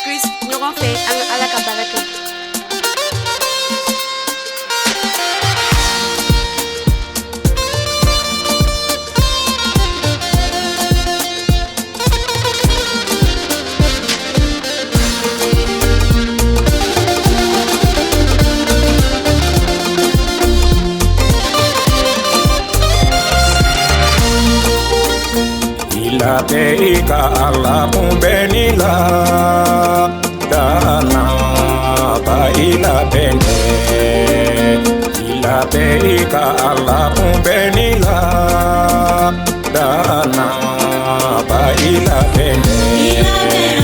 Chris, ɲɔgɔn fɛ an ka Ala ka baara kɛ. Ilabeika Allah kumbenila dana ba ilabende. Ilabeika Allah kumbenila dana ba ilabende.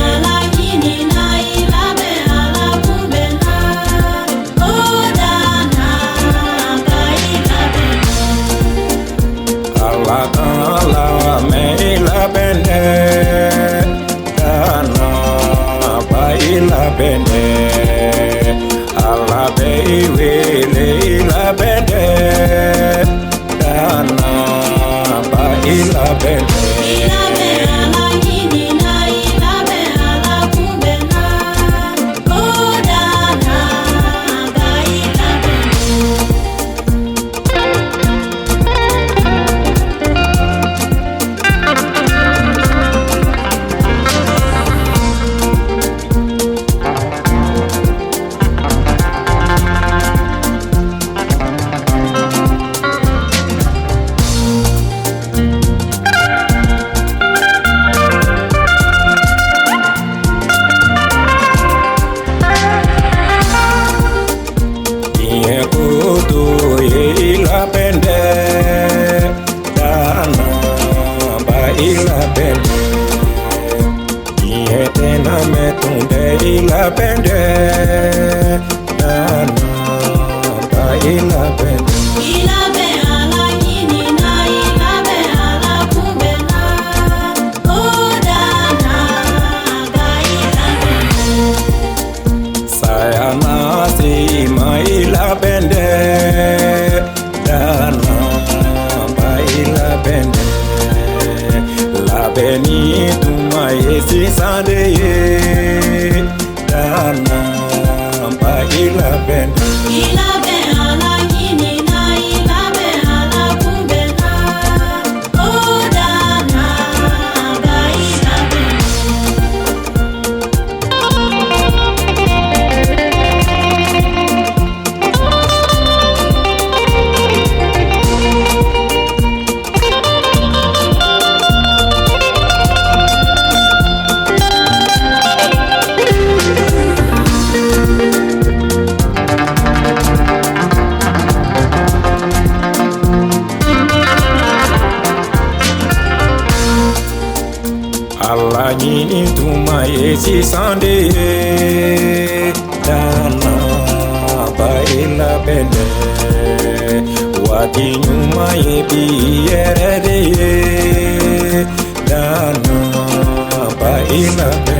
Allah me ilabende dana ba ilabende. Allah be wele ilabende dana ba ilabende. Ilabende dana ba ilabende. Yetena metunde ilabende dana ba ilabende. Sayana si ma ilabende dana ba ilabende. Labeni tuma yesi sande dana ba ilabende. Allah nyini tuma yesi sande dana ba ilabende. Wati nyuma yebi yerede dana ba ilabende.